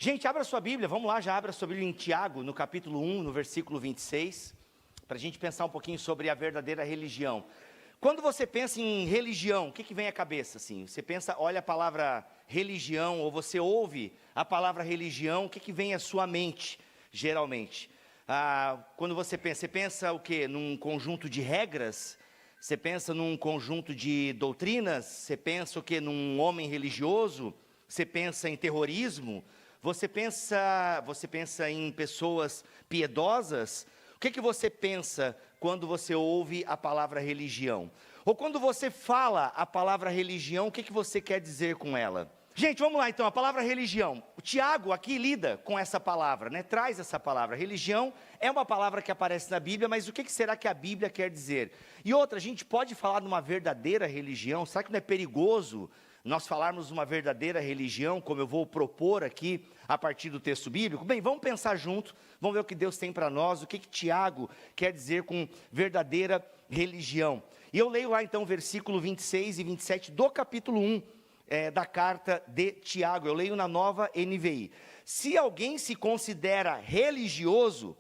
Gente, abra sua Bíblia, vamos lá, já abra sua Bíblia em Tiago, no capítulo 1, no versículo 26, para a gente pensar um pouquinho sobre a verdadeira religião. Quando você pensa em religião, o que vem à cabeça, assim? Você pensa, olha a palavra religião, ou você ouve a palavra religião, o que vem à sua mente, geralmente? Quando você pensa o quê? Num conjunto de regras? Você pensa num conjunto de doutrinas? Você pensa o quê? Num homem religioso? Você pensa em terrorismo? Você pensa em pessoas piedosas? O que você pensa quando você ouve a palavra religião? Ou quando você fala a palavra religião, o que você quer dizer com ela? Gente, vamos lá então, a palavra religião. O Tiago aqui lida com essa palavra, né? Traz essa palavra. Religião é uma palavra que aparece na Bíblia, mas o que será que a Bíblia quer dizer? E outra, a gente pode falar de uma verdadeira religião? Será que não é perigoso nós falarmos uma verdadeira religião, como eu vou propor aqui a partir do texto bíblico? Bem, vamos pensar junto, vamos ver o que Deus tem para nós, o que Tiago quer dizer com verdadeira religião. E eu leio lá então versículo 26 e 27 do capítulo 1 da carta de Tiago, eu leio na Nova NVI. Se alguém se considera religioso,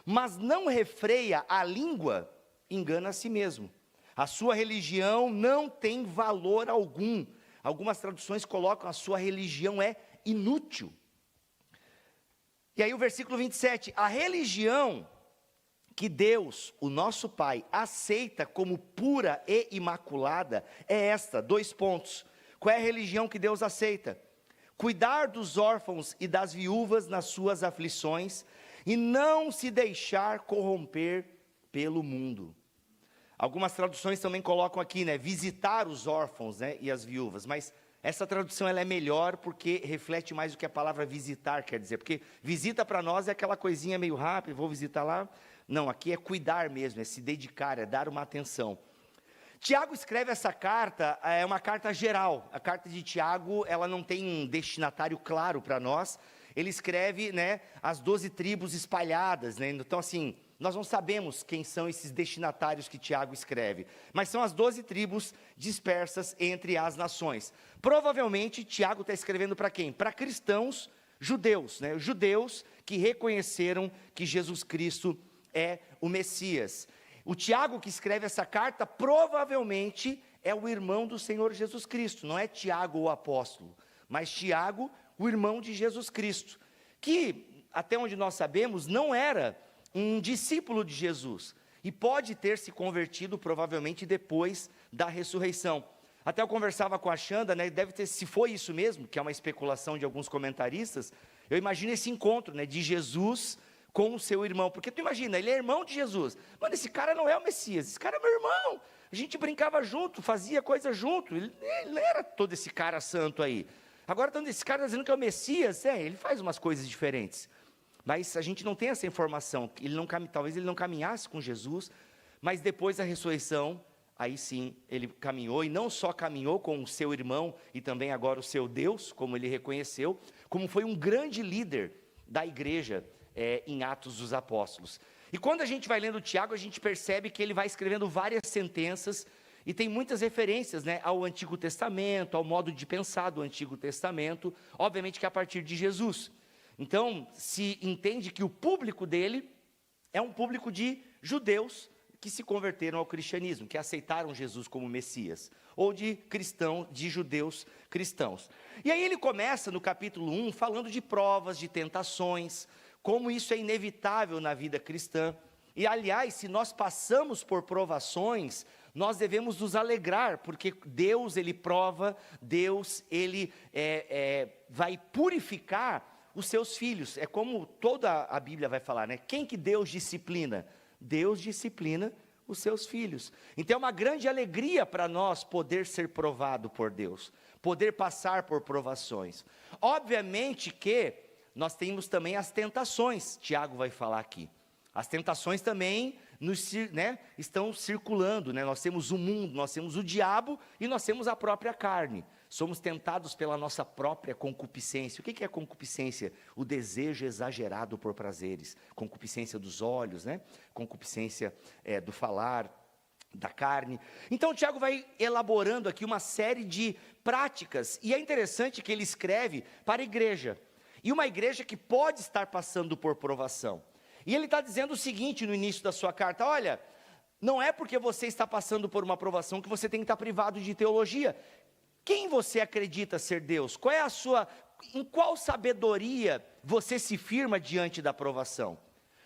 mas não refreia a língua, engana a si mesmo. A sua religião não tem valor algum. Algumas traduções colocam a sua religião é inútil. E aí o versículo 27, a religião que Deus, o nosso Pai, aceita como pura e imaculada, é esta, 2 pontos. Qual é a religião que Deus aceita? Cuidar dos órfãos e das viúvas nas suas aflições, e não se deixar corromper pelo mundo. Algumas traduções também colocam aqui, né, visitar os órfãos, né, e as viúvas, mas essa tradução ela é melhor porque reflete mais o que a palavra visitar quer dizer, porque visita para nós é aquela coisinha meio rápida, vou visitar lá. Não, aqui é cuidar mesmo, é se dedicar, é dar uma atenção. Tiago escreve essa carta, é uma carta geral. A carta de Tiago, ela não tem um destinatário claro para nós. Ele escreve, né, as 12 tribos espalhadas, né? Então assim, nós não sabemos quem são esses destinatários que Tiago escreve, mas são as 12 tribos dispersas entre as nações. Provavelmente Tiago está escrevendo para quem? Para cristãos judeus, né? Judeus que reconheceram que Jesus Cristo é o Messias. O Tiago que escreve essa carta provavelmente é o irmão do Senhor Jesus Cristo, não é Tiago o apóstolo, mas Tiago, o irmão de Jesus Cristo, que até onde nós sabemos não era um discípulo de Jesus, e pode ter se convertido provavelmente depois da ressurreição. Até eu conversava com a Xanda, né, deve ter, se foi isso mesmo, que é uma especulação de alguns comentaristas, eu imagino esse encontro, né, de Jesus com o seu irmão, porque tu imagina, ele é irmão de Jesus, mano, esse cara não é o Messias, esse cara é meu irmão, a gente brincava junto, fazia coisa junto, ele não era todo esse cara santo aí, agora quando esse cara está dizendo que é o Messias, ele faz umas coisas diferentes, mas a gente não tem essa informação, talvez ele não caminhasse com Jesus, mas depois da ressurreição, aí sim, ele caminhou, e não só caminhou com o seu irmão, e também agora o seu Deus, como ele reconheceu, como foi um grande líder da igreja, em Atos dos Apóstolos. E quando a gente vai lendo Tiago, a gente percebe que ele vai escrevendo várias sentenças, e tem muitas referências, né, ao Antigo Testamento, ao modo de pensar do Antigo Testamento, obviamente que a partir de Jesus. Então, se entende que o público dele é um público de judeus que se converteram ao cristianismo, que aceitaram Jesus como Messias, ou de judeus cristãos. E aí ele começa no capítulo 1 falando de provas, de tentações, como isso é inevitável na vida cristã. E aliás, se nós passamos por provações, nós devemos nos alegrar, porque Deus ele prova, Deus ele vai purificar os seus filhos. É como toda a Bíblia vai falar, né? Quem que Deus disciplina? Deus disciplina os seus filhos. Então é uma grande alegria para nós poder ser provado por Deus, poder passar por provações. Obviamente que nós temos também as tentações, Tiago vai falar aqui. As tentações também estão circulando, né? Nós temos o mundo, nós temos o diabo e nós temos a própria carne. Somos tentados pela nossa própria concupiscência. O que é concupiscência? O desejo exagerado por prazeres. Concupiscência dos olhos, né? Concupiscência do falar, da carne. Então Tiago vai elaborando aqui uma série de práticas. E é interessante que ele escreve para a igreja. e uma igreja que pode estar passando por provação. E ele está dizendo o seguinte no início da sua carta: olha, não é porque você está passando por uma provação que você tem que estar privado de teologia. Quem você acredita ser Deus? Qual é a sua, em qual sabedoria você se firma diante da provação?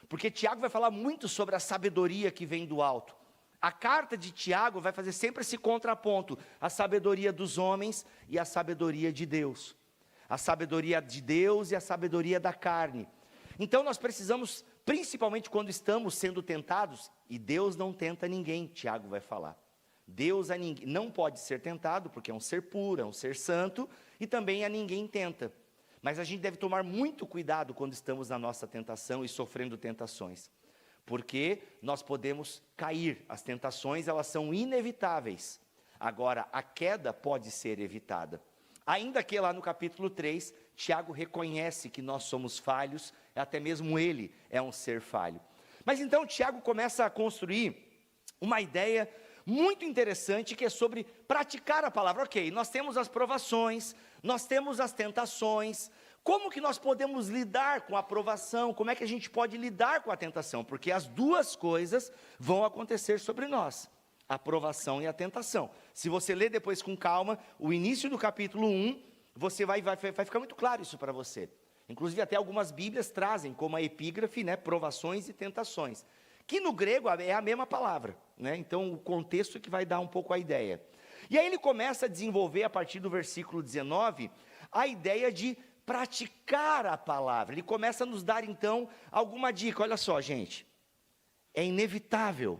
Porque Tiago vai falar muito sobre a sabedoria que vem do alto. A carta de Tiago vai fazer sempre esse contraponto: a sabedoria dos homens e a sabedoria de Deus. A sabedoria de Deus e a sabedoria da carne. Então nós precisamos, principalmente quando estamos sendo tentados, e Deus não tenta ninguém, Tiago vai falar. Deus a ninguém, não pode ser tentado, porque é um ser puro, é um ser santo, e também a ninguém tenta. Mas a gente deve tomar muito cuidado quando estamos na nossa tentação e sofrendo tentações. Porque nós podemos cair, as tentações elas são inevitáveis. Agora, a queda pode ser evitada. Ainda que lá no capítulo 3, Tiago reconhece que nós somos falhos, até mesmo ele é um ser falho. Mas então Tiago começa a construir uma ideia muito interessante, que é sobre praticar a palavra. Ok, nós temos as provações, nós temos as tentações. Como que nós podemos lidar com a provação? Como é que a gente pode lidar com a tentação? Porque as duas coisas vão acontecer sobre nós: a provação e a tentação. Se você ler depois com calma, o início do capítulo 1, você vai ficar muito claro isso para você. Inclusive até algumas bíblias trazem como a epígrafe, né, provações e tentações, que no grego é a mesma palavra, né? Então o contexto é que vai dar um pouco a ideia. E aí ele começa a desenvolver, a partir do versículo 19, a ideia de praticar a palavra. Ele começa a nos dar então alguma dica. Olha só, gente, é inevitável,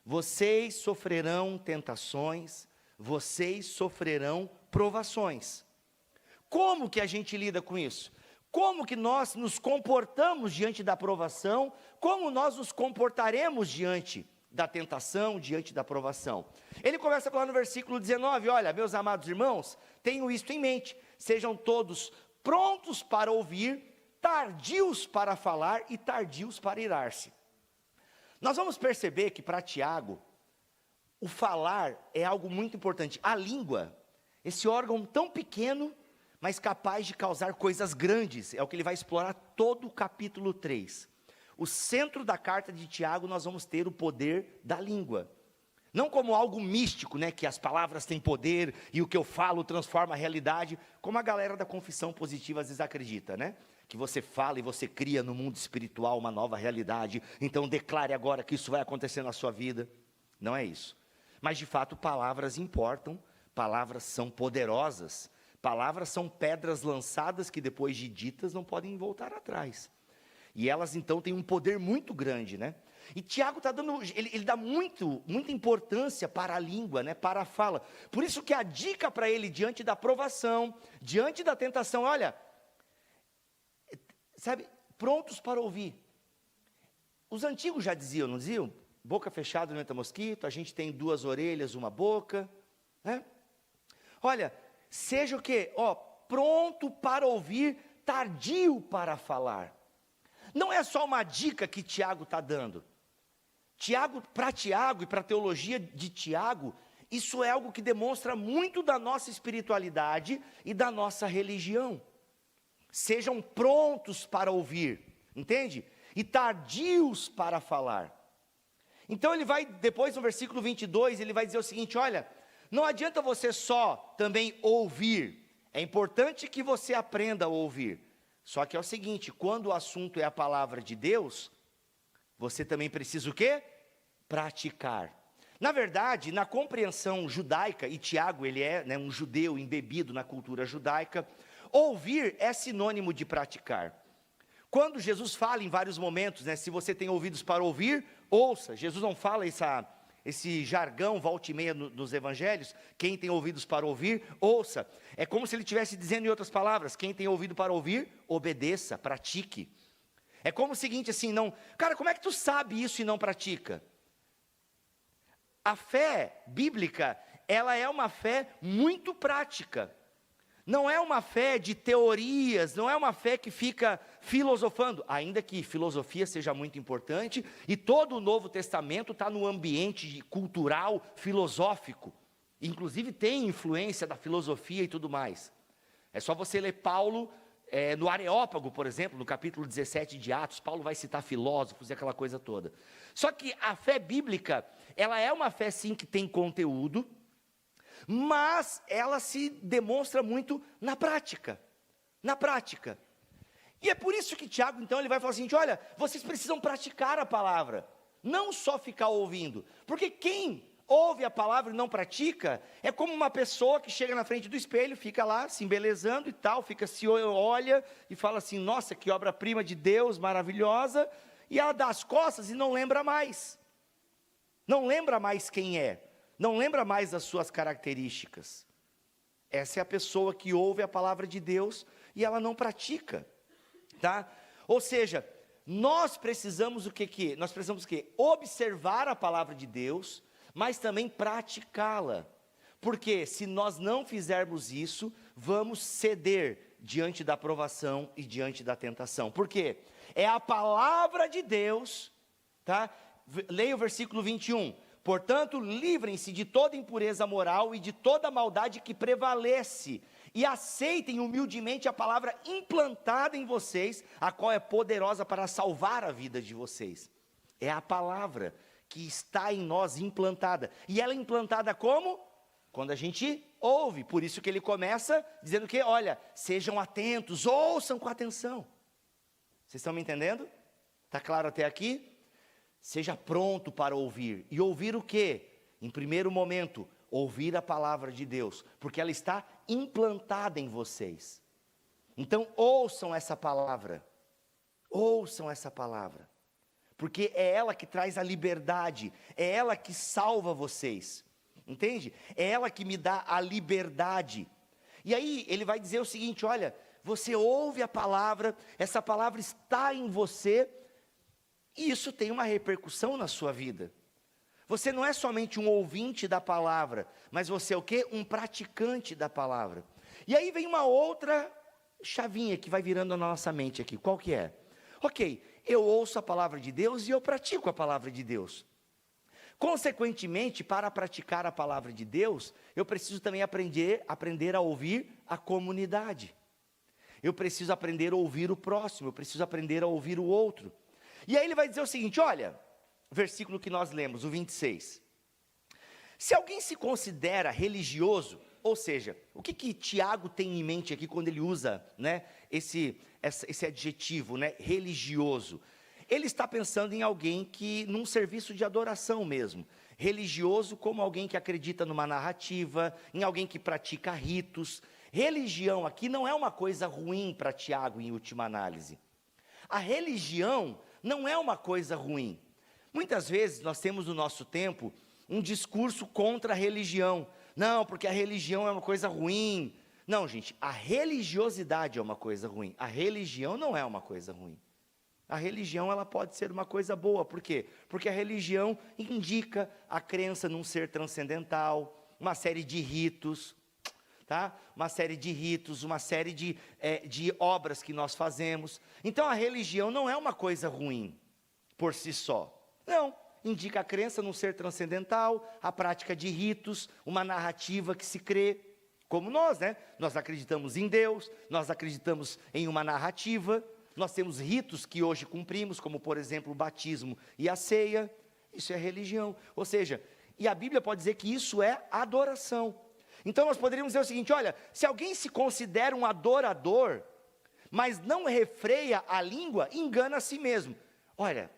vocês sofrerão tentações, vocês sofrerão provações. Como que a gente lida com isso? Como que nós nos comportamos diante da provação? Como nós nos comportaremos diante da tentação, diante da provação? Ele começa a falar no versículo 19, olha, meus amados irmãos, tenham isto em mente: sejam todos prontos para ouvir, tardios para falar e tardios para irar-se. Nós vamos perceber que para Tiago, o falar é algo muito importante. A língua, esse órgão tão pequeno, mas capaz de causar coisas grandes, é o que ele vai explorar todo o capítulo 3. O centro da carta de Tiago, nós vamos ter o poder da língua. Não como algo místico, né, que as palavras têm poder e o que eu falo transforma a realidade, como a galera da confissão positiva às vezes acredita, né? Que você fala e você cria no mundo espiritual uma nova realidade, então declare agora que isso vai acontecer na sua vida. Não é isso. Mas de fato palavras importam, palavras são poderosas, palavras são pedras lançadas que depois de ditas não podem voltar atrás. E elas então têm um poder muito grande, né? E Tiago está dando, ele dá muita importância para a língua, né? Para a fala. Por isso que a dica para ele diante da provação, diante da tentação, olha, sabe, prontos para ouvir. Os antigos já diziam, não diziam? Boca fechada não entra mosquito, a gente tem duas orelhas, uma boca, né? Olha, seja o quê? Pronto para ouvir, tardio para falar. Não é só uma dica que Tiago está dando. Para Tiago e para a teologia de Tiago, isso é algo que demonstra muito da nossa espiritualidade e da nossa religião. Sejam prontos para ouvir, entende? E tardios para falar. Então ele vai, depois no versículo 22, ele vai dizer o seguinte, olha, não adianta você só também ouvir, é importante que você aprenda a ouvir. Só que é o seguinte, quando o assunto é a palavra de Deus, você também precisa o quê? Praticar. Na verdade, na compreensão judaica, e Tiago ele é, né, um judeu embebido na cultura judaica, ouvir é sinônimo de praticar. Quando Jesus fala em vários momentos, né, se você tem ouvidos para ouvir, ouça. Jesus não fala esse jargão, volta e meia nos evangelhos, quem tem ouvidos para ouvir, ouça. É como se ele estivesse dizendo em outras palavras, quem tem ouvido para ouvir, obedeça, pratique. É como o seguinte assim, não, cara, como é que tu sabe isso e não pratica? A fé bíblica, ela é uma fé muito prática. Não é uma fé de teorias, não é uma fé que fica filosofando, ainda que filosofia seja muito importante, e todo o Novo Testamento está no ambiente cultural, filosófico, inclusive tem influência da filosofia e tudo mais. É só você ler Paulo no Areópago, por exemplo, no capítulo 17 de Atos, Paulo vai citar filósofos e aquela coisa toda. Só que a fé bíblica, ela é uma fé sim que tem conteúdo, mas ela se demonstra muito na prática. Na prática. E é por isso que Tiago, então, ele vai falar assim, olha, vocês precisam praticar a palavra, não só ficar ouvindo. Porque quem ouve a palavra e não pratica, é como uma pessoa que chega na frente do espelho, fica lá se embelezando e tal, se olha e fala assim, nossa, que obra-prima de Deus, maravilhosa, e ela dá as costas e não lembra mais. Não lembra mais quem é, não lembra mais das suas características. Essa é a pessoa que ouve a palavra de Deus e ela não pratica, tá? Ou seja, nós precisamos o quê? Nós precisamos o quê? Observar a palavra de Deus, mas também praticá-la. Porque se nós não fizermos isso, vamos ceder diante da provação e diante da tentação. Por quê? É a palavra de Deus, tá? Leia o versículo 21. Portanto, livrem-se de toda impureza moral e de toda maldade que prevalece, e aceitem humildemente a palavra implantada em vocês, a qual é poderosa para salvar a vida de vocês. É a palavra que está em nós implantada. E ela é implantada como? Quando a gente ouve. Por isso que ele começa dizendo que, olha, sejam atentos, ouçam com atenção. Vocês estão me entendendo? Está claro até aqui? Seja pronto para ouvir. E ouvir o quê? Em primeiro momento, ouvir a palavra de Deus, porque ela está implantada em vocês. Então, ouçam essa palavra. Ouçam essa palavra. Porque é ela que traz a liberdade, é ela que salva vocês. Entende? É ela que me dá a liberdade. E aí, ele vai dizer o seguinte, olha, você ouve a palavra, essa palavra está em você, e isso tem uma repercussão na sua vida. Você não é somente um ouvinte da palavra, mas você é o quê? Um praticante da palavra. E aí vem uma outra chavinha que vai virando na nossa mente aqui. Qual que é? Ok, eu ouço a palavra de Deus e eu pratico a palavra de Deus. Consequentemente, para praticar a palavra de Deus, eu preciso também aprender a ouvir a comunidade. Eu preciso aprender a ouvir o próximo, eu preciso aprender a ouvir o outro. E aí ele vai dizer o seguinte, olha, o versículo que nós lemos, o 26. Se alguém se considera religioso, ou seja, o que Tiago tem em mente aqui quando ele usa, né, esse adjetivo, né, religioso? Ele está pensando em alguém que, num serviço de adoração mesmo. Religioso como alguém que acredita numa narrativa, em alguém que pratica ritos. Religião aqui não é uma coisa ruim para Tiago em última análise. A religião não é uma coisa ruim. Muitas vezes nós temos no nosso tempo um discurso contra a religião. Não, porque a religião é uma coisa ruim. Não, gente, a religiosidade é uma coisa ruim. A religião não é uma coisa ruim. A religião, ela pode ser uma coisa boa. Por quê? Porque a religião indica a crença num ser transcendental, uma série de ritos, tá? Uma série de ritos, uma série de obras que nós fazemos. Então, a religião não é uma coisa ruim, por si só. Não, indica a crença num ser transcendental, a prática de ritos, uma narrativa que se crê, como nós, né? Nós acreditamos em Deus, nós acreditamos em uma narrativa. Nós temos ritos que hoje cumprimos, como por exemplo o batismo e a ceia. Isso é religião, ou seja, e a Bíblia pode dizer que isso é adoração. Então nós poderíamos dizer o seguinte, olha, se alguém se considera um adorador, mas não refreia a língua, engana a si mesmo. Olha,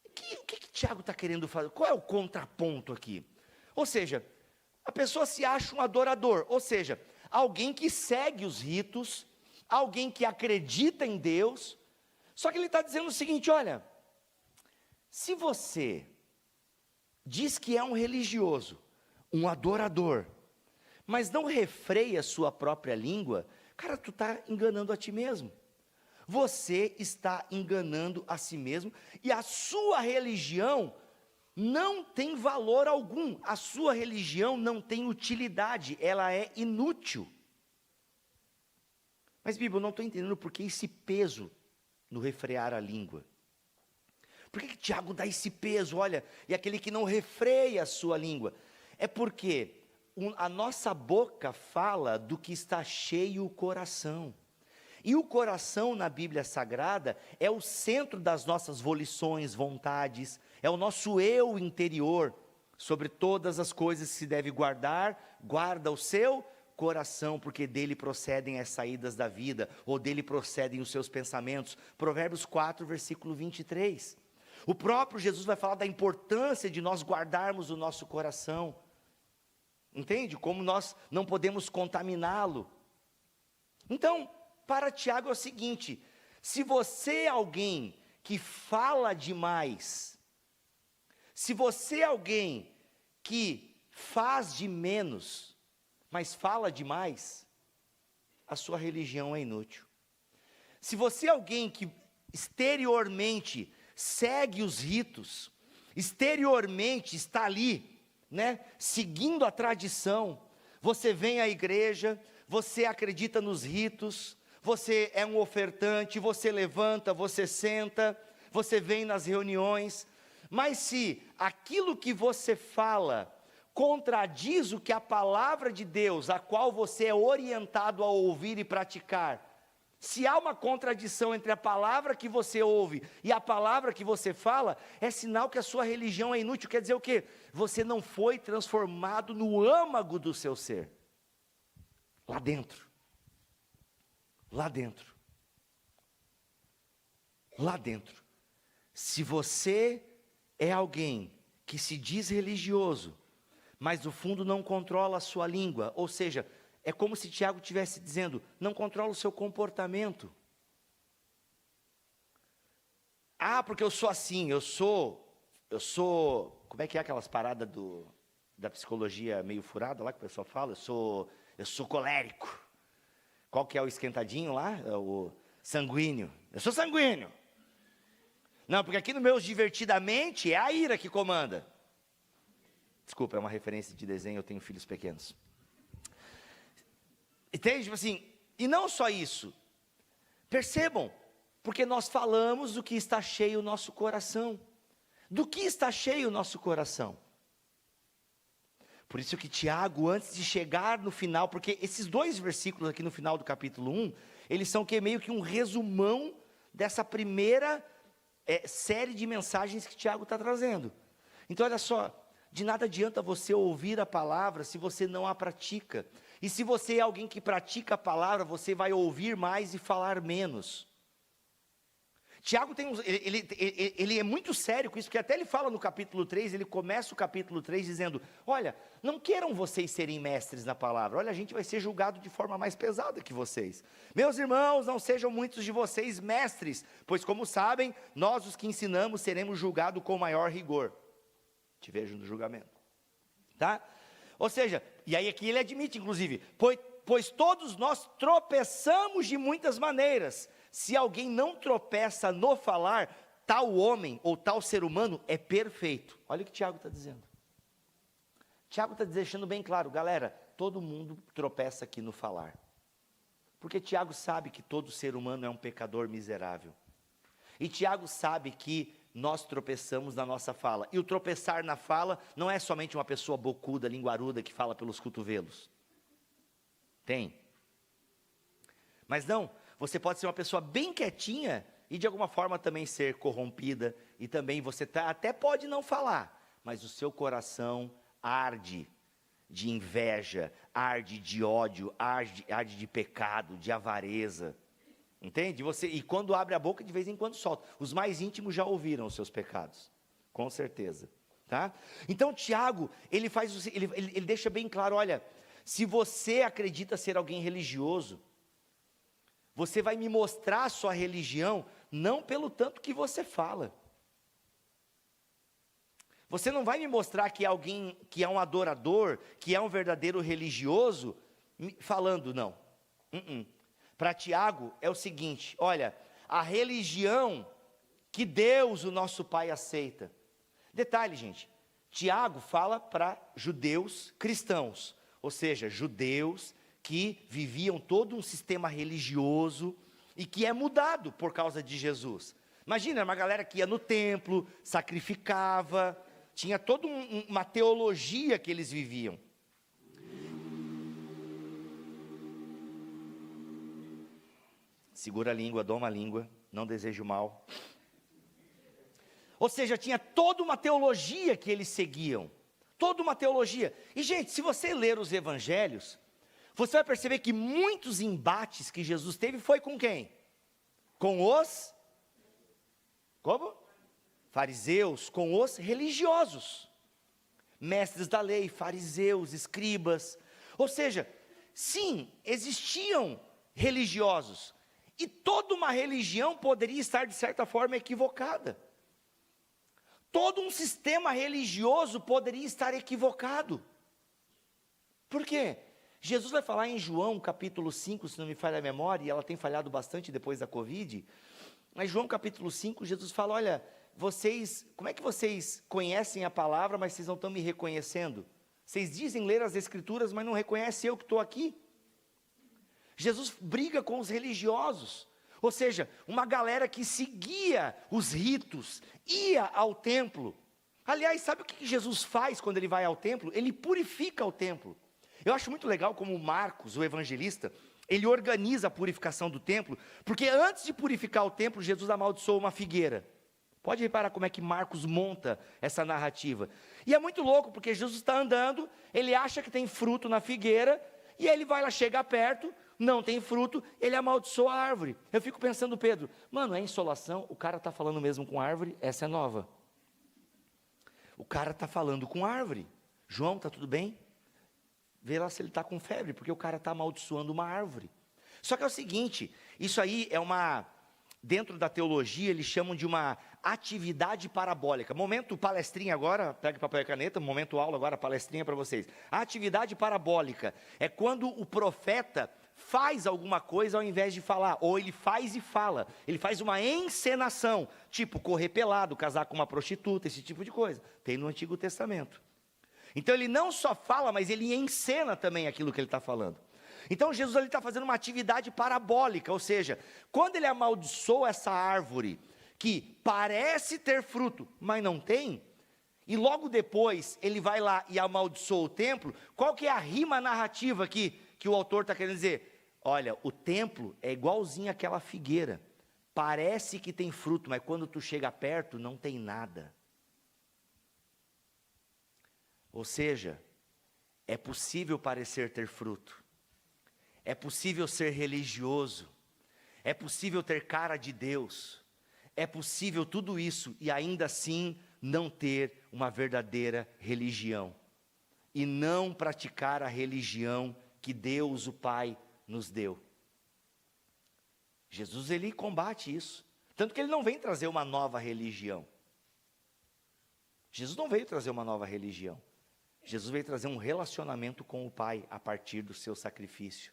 o que Tiago está querendo fazer? Qual é o contraponto aqui? Ou seja, a pessoa se acha um adorador, ou seja, alguém que segue os ritos, alguém que acredita em Deus, só que ele está dizendo o seguinte, olha, se você diz que é um religioso, um adorador, mas não refreia a sua própria língua, cara, tu está enganando a ti mesmo. Você está enganando a si mesmo, e a sua religião não tem valor algum, a sua religião não tem utilidade, ela é inútil. Mas, Bíblia, eu não estou entendendo por que esse peso no refrear a língua. Por que Tiago dá esse peso? Olha, e aquele que não refreia a sua língua. É porque a nossa boca fala do que está cheio o coração. E o coração na Bíblia Sagrada é o centro das nossas volições, vontades, é o nosso eu interior. Sobre todas as coisas que se deve guardar, guarda o seu coração, porque dele procedem as saídas da vida, ou dele procedem os seus pensamentos. Provérbios 4, versículo 23. O próprio Jesus vai falar da importância de nós guardarmos o nosso coração. Entende? Como nós não podemos contaminá-lo. Então, para Tiago é o seguinte: se você é alguém que fala demais, se você é alguém que faz de menos, mas fala demais, a sua religião é inútil. Se você é alguém que exteriormente segue os ritos, exteriormente está ali, seguindo a tradição, você vem à igreja, você acredita nos ritos, você é um ofertante, você levanta, você senta, você vem nas reuniões, mas se aquilo que você fala contradiz o que a palavra de Deus, a qual você é orientado a ouvir e praticar, se há uma contradição entre a palavra que você ouve e a palavra que você fala, é sinal que a sua religião é inútil. Quer dizer o quê? Você não foi transformado no âmago do seu ser. Lá dentro. Lá dentro. Lá dentro. Se você é alguém que se diz religioso, mas no fundo não controla a sua língua, ou seja, é como se Tiago estivesse dizendo, não controla o seu comportamento. Ah, porque eu sou assim, eu sou, como é que é aquelas paradas da psicologia meio furada lá que o pessoal fala? Eu sou colérico. Qual que é o esquentadinho lá? É o sanguíneo. Eu sou sanguíneo. Não, porque aqui no meu divertidamente é a ira que comanda. Desculpa, é uma referência de desenho, eu tenho filhos pequenos. Entende? Tipo assim, e não só isso. Percebam, porque nós falamos do que está cheio o nosso coração. Do que está cheio o nosso coração? Por isso que Tiago, antes de chegar no final, porque esses 2 versículos aqui no final do capítulo 1, eles são meio que um resumão dessa primeira série de mensagens que Tiago está trazendo. Então olha só, de nada adianta você ouvir a palavra se você não a pratica. E se você é alguém que pratica a palavra, você vai ouvir mais e falar menos. Tiago ele é muito sério com isso, porque até ele fala no capítulo 3, ele começa o capítulo 3 dizendo, olha, não queiram vocês serem mestres na palavra, olha, a gente vai ser julgado de forma mais pesada que vocês. Meus irmãos, não sejam muitos de vocês mestres, pois como sabem, nós os que ensinamos seremos julgados com maior rigor. Te vejo no julgamento. Tá? Ou seja, e aí aqui ele admite inclusive, pois todos nós tropeçamos de muitas maneiras. Se alguém não tropeça no falar, tal homem ou tal ser humano é perfeito. Olha o que Tiago está dizendo. Tiago está deixando bem claro, galera, todo mundo tropeça aqui no falar. Porque Tiago sabe que todo ser humano é um pecador miserável. E Tiago sabe que nós tropeçamos na nossa fala. E o tropeçar na fala não é somente uma pessoa bocuda, linguaruda, que fala pelos cotovelos. Tem. Mas não, você pode ser uma pessoa bem quietinha e de alguma forma também ser corrompida. E também você até pode não falar, mas o seu coração arde de inveja, arde de ódio, arde de pecado, de avareza. Entende? E quando abre a boca, de vez em quando solta. Os mais íntimos já ouviram os seus pecados, com certeza. Tá? Então Tiago, ele deixa bem claro, olha, se você acredita ser alguém religioso, você vai me mostrar a sua religião, não pelo tanto que você fala. Você não vai me mostrar que é alguém, que é um adorador, que é um verdadeiro religioso, falando, não. Para Tiago é o seguinte, olha, a religião que Deus, o nosso Pai, aceita. Detalhe, gente, Tiago fala para judeus cristãos, ou seja, judeus que viviam todo um sistema religioso e que é mudado por causa de Jesus. Imagina, uma galera que ia no templo, sacrificava, tinha toda uma teologia que eles viviam. Segura a língua, doma a língua, não desejo mal. Ou seja, tinha toda uma teologia que eles seguiam. Toda uma teologia. E, gente, se você ler os evangelhos, você vai perceber que muitos embates que Jesus teve foi com quem? Com os... Como? Fariseus, com os religiosos. Mestres da lei, fariseus, escribas. Ou seja, sim, existiam religiosos. E toda uma religião poderia estar, de certa forma, equivocada. Todo um sistema religioso poderia estar equivocado. Por quê? Jesus vai falar em João capítulo 5, se não me falha a memória, e ela tem falhado bastante depois da Covid. Mas João capítulo 5, Jesus fala, olha, como é que vocês conhecem a palavra, mas vocês não estão me reconhecendo? Vocês dizem ler as escrituras, mas não reconhecem eu que estou aqui. Jesus briga com os religiosos. Ou seja, uma galera que seguia os ritos, ia ao templo. Aliás, sabe o que Jesus faz quando ele vai ao templo? Ele purifica o templo. Eu acho muito legal como Marcos, o evangelista, ele organiza a purificação do templo, porque antes de purificar o templo, Jesus amaldiçoou uma figueira. Pode reparar como é que Marcos monta essa narrativa. E é muito louco, porque Jesus está andando, ele acha que tem fruto na figueira, e ele vai lá, chega perto, não tem fruto, ele amaldiçoa a árvore. Eu fico pensando, Pedro, mano, é insolação, o cara está falando mesmo com árvore, essa é nova. O cara está falando com árvore. João, está tudo bem? Vê lá se ele está com febre, porque o cara está amaldiçoando uma árvore. Só que é o seguinte, isso aí é dentro da teologia, eles chamam de uma atividade parabólica. Momento palestrinha agora, pega papel e caneta, momento aula agora, palestrinha para vocês. A atividade parabólica é quando o profeta faz alguma coisa ao invés de falar, ou ele faz e fala, ele faz uma encenação, tipo correr pelado, casar com uma prostituta, esse tipo de coisa, tem no Antigo Testamento. Então ele não só fala, mas ele encena também aquilo que ele está falando. Então Jesus ali está fazendo uma atividade parabólica, ou seja, quando ele amaldiçoa essa árvore, que parece ter fruto, mas não tem, e logo depois ele vai lá e amaldiçoa o templo, qual que é a rima narrativa que o autor está querendo dizer? Olha, o templo é igualzinho àquela figueira, parece que tem fruto, mas quando tu chega perto, não tem nada. Ou seja, é possível parecer ter fruto, é possível ser religioso, é possível ter cara de Deus, é possível tudo isso e ainda assim não ter uma verdadeira religião, e não praticar a religião que Deus, o Pai, nos deu. Jesus, ele combate isso, tanto que ele não vem trazer uma nova religião. Jesus não veio trazer uma nova religião. Jesus veio trazer um relacionamento com o Pai a partir do seu sacrifício,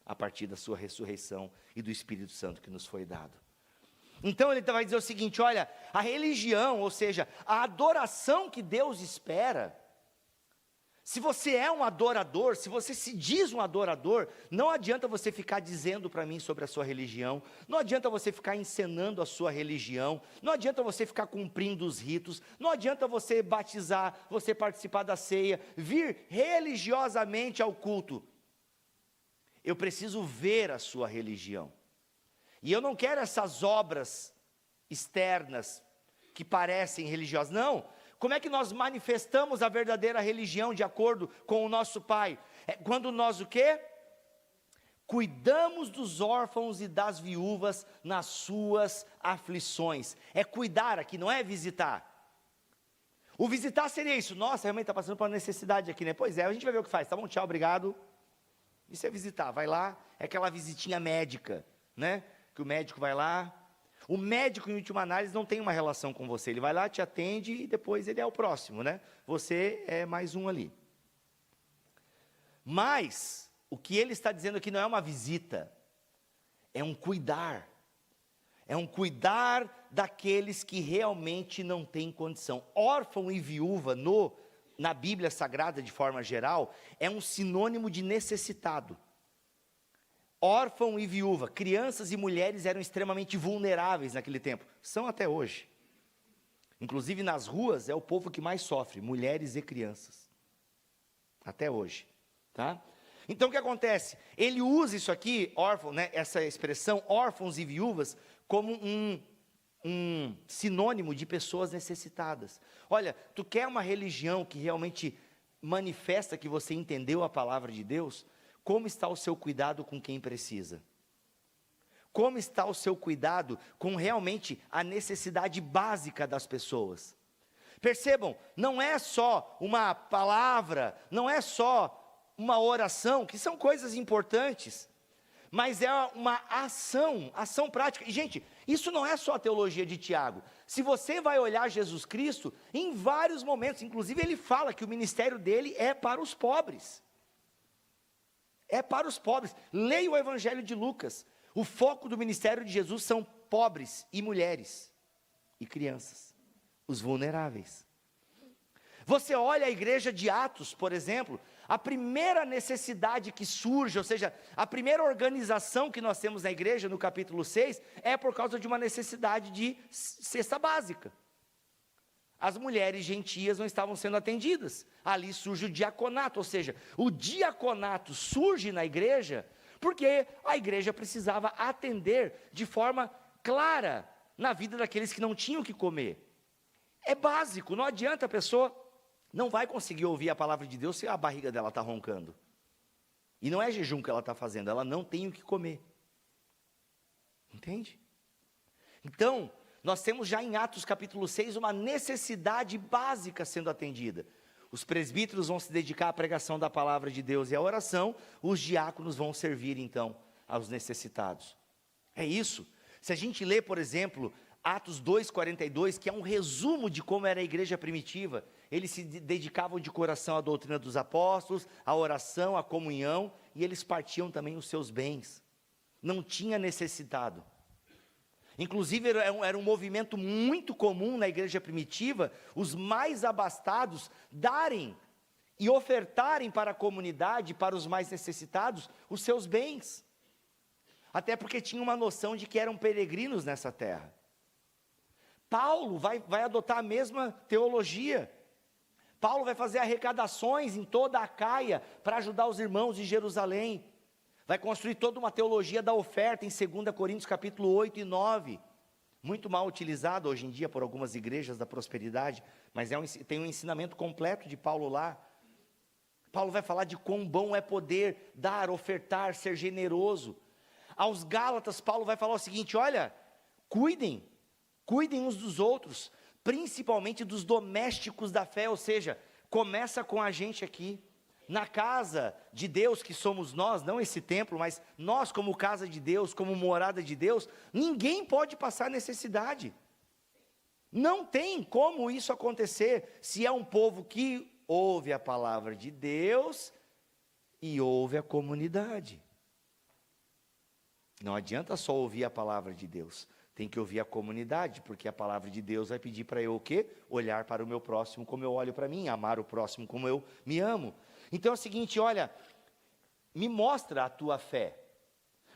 a partir da sua ressurreição e do Espírito Santo que nos foi dado. Então ele vai dizer o seguinte, olha, a religião, ou seja, a adoração que Deus espera, se você é um adorador, se você se diz um adorador, não adianta você ficar dizendo para mim sobre a sua religião, não adianta você ficar encenando a sua religião, não adianta você ficar cumprindo os ritos, não adianta você batizar, você participar da ceia, vir religiosamente ao culto. Eu preciso ver a sua religião. E eu não quero essas obras externas que parecem religiosas, não. Como é que nós manifestamos a verdadeira religião de acordo com o nosso Pai? É quando nós o quê? Cuidamos dos órfãos e das viúvas nas suas aflições. É cuidar aqui, não é visitar. O visitar seria isso. Nossa, realmente está passando por uma necessidade aqui, né? Pois é, a gente vai ver o que faz. Tá bom, tchau, obrigado. Isso é visitar, vai lá, é aquela visitinha médica, né? Que o médico vai lá. O médico, em última análise, não tem uma relação com você. Ele vai lá, te atende e depois ele é o próximo, né? Você é mais um ali. Mas, o que ele está dizendo aqui não é uma visita, é um cuidar. É um cuidar daqueles que realmente não têm condição. Órfão e viúva, na Bíblia Sagrada, de forma geral, é um sinônimo de necessitado. Órfão e viúva, crianças e mulheres eram extremamente vulneráveis naquele tempo, são até hoje. Inclusive nas ruas é o povo que mais sofre, mulheres e crianças, até hoje, tá? Então o que acontece? Ele usa isso aqui, órfão, né, essa expressão, órfãos e viúvas, como um sinônimo de pessoas necessitadas. Olha, tu quer uma religião que realmente manifesta que você entendeu a palavra de Deus? Como está o seu cuidado com quem precisa? Como está o seu cuidado com realmente a necessidade básica das pessoas? Percebam, não é só uma palavra, não é só uma oração, que são coisas importantes, mas é uma ação prática. E gente, isso não é só a teologia de Tiago. Se você vai olhar Jesus Cristo, em vários momentos, inclusive ele fala que o ministério dele é para os pobres. É para os pobres. Leia o Evangelho de Lucas. O foco do ministério de Jesus são pobres e mulheres e crianças, os vulneráveis. Você olha a igreja de Atos, por exemplo, a primeira necessidade que surge, ou seja, a primeira organização que nós temos na igreja, no capítulo 6, é por causa de uma necessidade de cesta básica. As mulheres gentias não estavam sendo atendidas, ali surge o diaconato, ou seja, o diaconato surge na igreja, porque a igreja precisava atender de forma clara na vida daqueles que não tinham o que comer. É básico, não adianta a pessoa, não vai conseguir ouvir a palavra de Deus se a barriga dela está roncando. E não é jejum que ela está fazendo, ela não tem o que comer. Entende? Então, nós temos já em Atos capítulo 6 uma necessidade básica sendo atendida. Os presbíteros vão se dedicar à pregação da palavra de Deus e à oração, os diáconos vão servir então aos necessitados. É isso. Se a gente lê, por exemplo, Atos 2:42, que é um resumo de como era a igreja primitiva, eles se dedicavam de coração à doutrina dos apóstolos, à oração, à comunhão, e eles partiam também os seus bens. Não tinha necessitado. Inclusive era um movimento muito comum na igreja primitiva, os mais abastados darem e ofertarem para a comunidade, para os mais necessitados, os seus bens. Até porque tinha uma noção de que eram peregrinos nessa terra. Paulo vai adotar a mesma teologia. Paulo vai fazer arrecadações em toda a Caia para ajudar os irmãos de Jerusalém. Vai construir toda uma teologia da oferta em 2 Coríntios capítulo 8 e 9. Muito mal utilizado hoje em dia por algumas igrejas da prosperidade, mas tem um ensinamento completo de Paulo lá. Paulo vai falar de quão bom é poder dar, ofertar, ser generoso. Aos Gálatas, Paulo vai falar o seguinte: olha, cuidem uns dos outros, principalmente dos domésticos da fé, ou seja, começa com a gente aqui. Na casa de Deus que somos nós, não esse templo, mas nós como casa de Deus, como morada de Deus, ninguém pode passar necessidade. Não tem como isso acontecer se é um povo que ouve a palavra de Deus e ouve a comunidade. Não adianta só ouvir a palavra de Deus, tem que ouvir a comunidade, porque a palavra de Deus vai pedir para eu o quê? Olhar para o meu próximo como eu olho para mim, amar o próximo como eu me amo. Então é o seguinte, olha, me mostra a tua fé.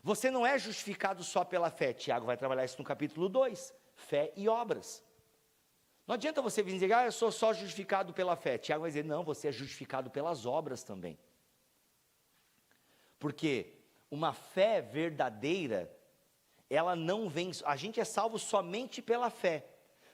Você não é justificado só pela fé. Tiago vai trabalhar isso no capítulo 2, fé e obras. Não adianta você vir dizer, eu sou só justificado pela fé. Tiago vai dizer, não, você é justificado pelas obras também. Porque uma fé verdadeira, ela não vem, a gente é salvo somente pela fé.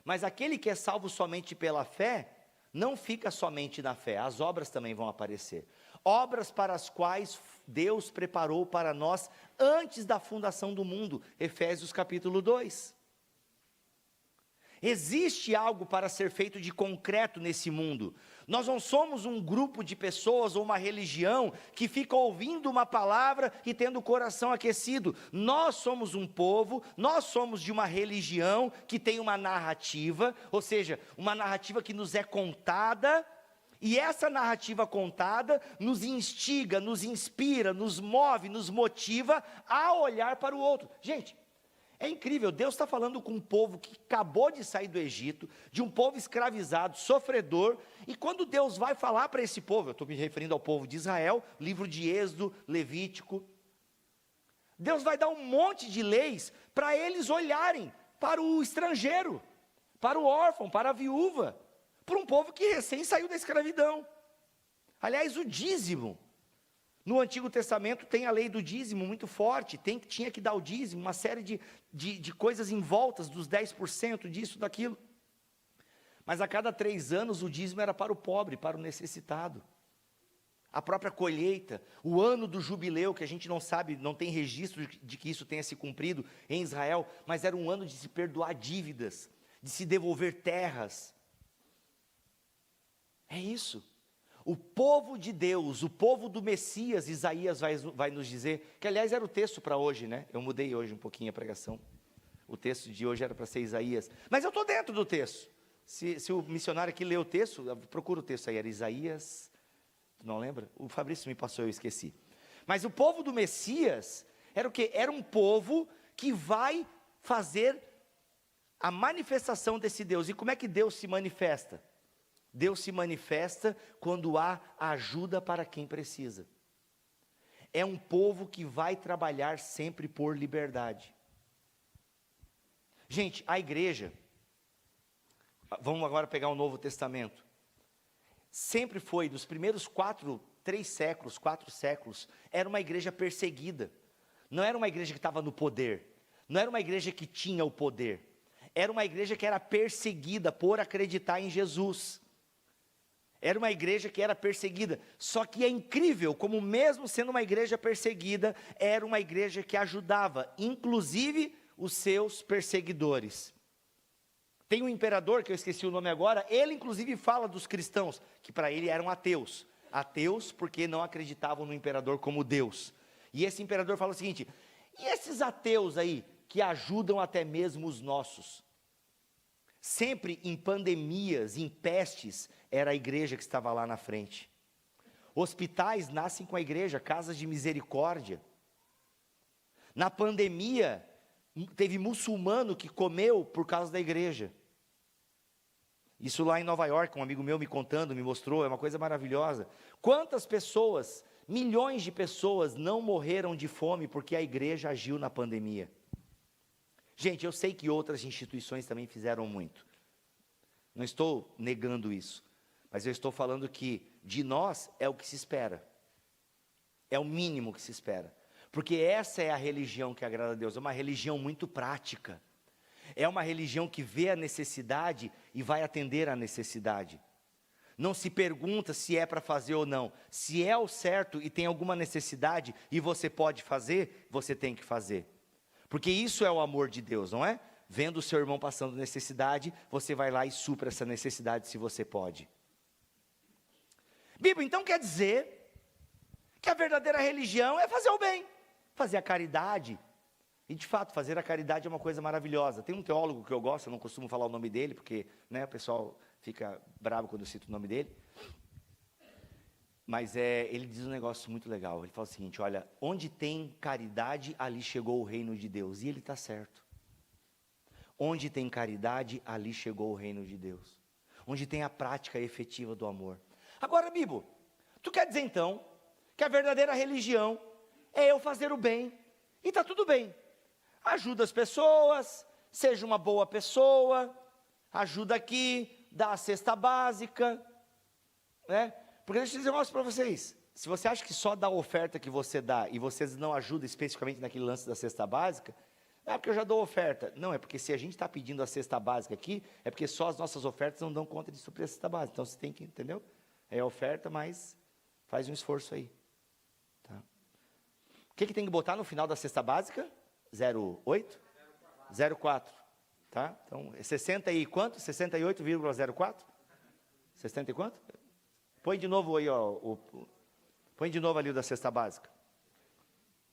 Mas aquele que é salvo somente pela fé, não fica somente na fé, as obras também vão aparecer. Obras para as quais Deus preparou para nós antes da fundação do mundo. Efésios capítulo 2. Existe algo para ser feito de concreto nesse mundo. Nós não somos um grupo de pessoas ou uma religião que fica ouvindo uma palavra e tendo o coração aquecido. Nós somos um povo, nós somos de uma religião que tem uma narrativa, ou seja, uma narrativa que nos é contada, e essa narrativa contada nos instiga, nos inspira, nos move, nos motiva a olhar para o outro. Gente, é incrível, Deus está falando com um povo que acabou de sair do Egito, de um povo escravizado, sofredor, e quando Deus vai falar para esse povo, eu estou me referindo ao povo de Israel, livro de Êxodo, Levítico, Deus vai dar um monte de leis para eles olharem para o estrangeiro, para o órfão, para a viúva, para um povo que recém saiu da escravidão. Aliás, o dízimo No Antigo Testamento tem a lei do dízimo muito forte, tinha que dar o dízimo, uma série de coisas em voltas dos 10%, disso, daquilo. Mas a cada 3 anos o dízimo era para o pobre, para o necessitado. A própria colheita, o ano do jubileu, que a gente não sabe, não tem registro de que isso tenha se cumprido em Israel, mas era um ano de se perdoar dívidas, de se devolver terras. É isso. O povo de Deus, o povo do Messias, Isaías vai nos dizer, que aliás era o texto para hoje, né? Eu mudei hoje um pouquinho a pregação. O texto de hoje era para ser Isaías, mas eu estou dentro do texto. Se o missionário aqui lê o texto, procura o texto aí, era Isaías, não lembra? O Fabrício me passou, eu esqueci. Mas o povo do Messias era o quê? Era um povo que vai fazer a manifestação desse Deus. E como é que Deus se manifesta? Deus se manifesta quando há ajuda para quem precisa. É um povo que vai trabalhar sempre por liberdade. Gente, a igreja, vamos agora pegar o Novo Testamento, sempre foi, dos primeiros 4 séculos, era uma igreja perseguida. Não era uma igreja que estava no poder, não era uma igreja que tinha o poder, era uma igreja que era perseguida por acreditar em Jesus. Era uma igreja que era perseguida, só que é incrível como mesmo sendo uma igreja perseguida, era uma igreja que ajudava, inclusive os seus perseguidores. Tem um imperador, que eu esqueci o nome agora, ele inclusive fala dos cristãos, que para ele eram ateus. Ateus porque não acreditavam no imperador como Deus. E esse imperador fala o seguinte, e esses ateus aí, que ajudam até mesmo os nossos? Sempre em pandemias, em pestes, era a igreja que estava lá na frente. Hospitais nascem com a igreja, casas de misericórdia. Na pandemia, teve muçulmano que comeu por causa da igreja. Isso lá em Nova York, um amigo meu me contando, me mostrou, é uma coisa maravilhosa. Quantas pessoas, milhões de pessoas não morreram de fome porque a igreja agiu na pandemia? Gente, eu sei que outras instituições também fizeram muito. Não estou negando isso. Mas eu estou falando que de nós é o que se espera. É o mínimo que se espera. Porque essa é a religião que agrada a Deus. É uma religião muito prática. É uma religião que vê a necessidade e vai atender à necessidade. Não se pergunta se é para fazer ou não. Se é o certo e tem alguma necessidade e você pode fazer, você tem que fazer. Porque isso é o amor de Deus, não é? Vendo o seu irmão passando necessidade, você vai lá e supra essa necessidade se você pode. Bíblia, então quer dizer que a verdadeira religião é fazer o bem, fazer a caridade. E de fato, fazer a caridade é uma coisa maravilhosa. Tem um teólogo que eu gosto, eu não costumo falar o nome dele, porque o pessoal fica bravo quando eu cito o nome dele. Mas ele diz um negócio muito legal. Ele fala o seguinte, olha, onde tem caridade, ali chegou o reino de Deus. E ele está certo. Onde tem caridade, ali chegou o reino de Deus. Onde tem a prática efetiva do amor. Agora, Bibo, tu quer dizer então, que a verdadeira religião é eu fazer o bem. E está tudo bem. Ajuda as pessoas, seja uma boa pessoa, ajuda aqui, dá a cesta básica, né? Porque deixa eu dizer um negócio para vocês, se você acha que só dá a oferta que você dá, e vocês não ajudam especificamente naquele lance da cesta básica, não é porque eu já dou oferta, não, é porque se a gente está pedindo a cesta básica aqui, é porque só as nossas ofertas não dão conta de suprir a cesta básica, então você tem que, entendeu? É a oferta, mas faz um esforço aí. Tá? O que tem que botar no final da cesta básica? 0,8? 0,4. Tá? Então, 60 e quanto? 68,04? 60 e quanto? Põe de novo aí, ó, põe de novo ali o da cesta básica.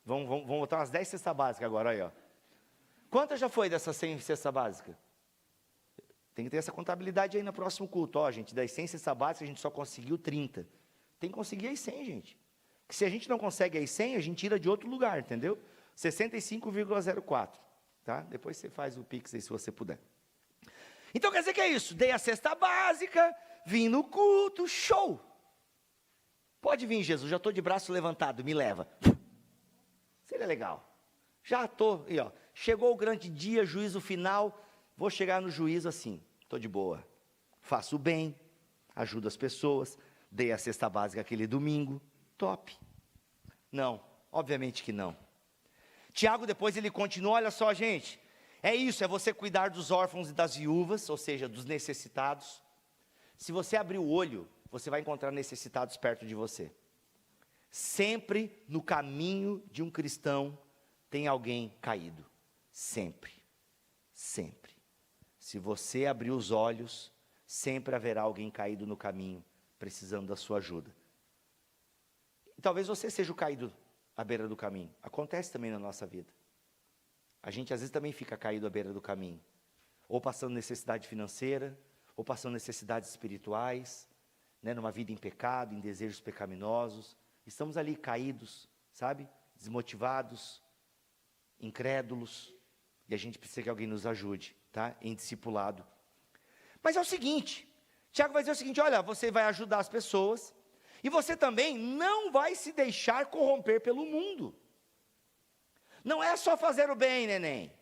Vamos botar umas 10 cestas básicas agora, aí, ó. Quantas já foi dessas 100 cesta básica? Tem que ter essa contabilidade aí no próximo culto, ó, gente, das 100 cesta básica a gente só conseguiu 30. Tem que conseguir as 100, gente. Que se a gente não consegue as 100, a gente tira de outro lugar, entendeu? 65,04, tá? Depois você faz o Pix aí se você puder. Então quer dizer que é isso, dei a cesta básica, vim no culto, show! Pode vir, Jesus, já estou de braço levantado, me leva. Seria legal. Já estou, e ó, chegou o grande dia, juízo final, vou chegar no juízo assim, estou de boa. Faço o bem, ajudo as pessoas, dei a cesta básica aquele domingo, top. Não, obviamente que não. Tiago depois ele continua, olha só gente, é isso, é você cuidar dos órfãos e das viúvas, ou seja, dos necessitados. Se você abrir o olho, você vai encontrar necessitados perto de você. Sempre no caminho de um cristão tem alguém caído, sempre, sempre. Se você abrir os olhos, sempre haverá alguém caído no caminho, precisando da sua ajuda. E talvez você seja o caído à beira do caminho, acontece também na nossa vida. A gente às vezes também fica caído à beira do caminho, ou passando necessidade financeira, ou passando necessidades espirituais, né, numa vida em pecado, em desejos pecaminosos. Estamos ali caídos, sabe? Desmotivados, incrédulos, e a gente precisa que alguém nos ajude, tá? Em discipulado. Mas é o seguinte, Tiago vai dizer o seguinte, olha, você vai ajudar as pessoas, e você também não vai se deixar corromper pelo mundo. Não é só fazer o bem, neném.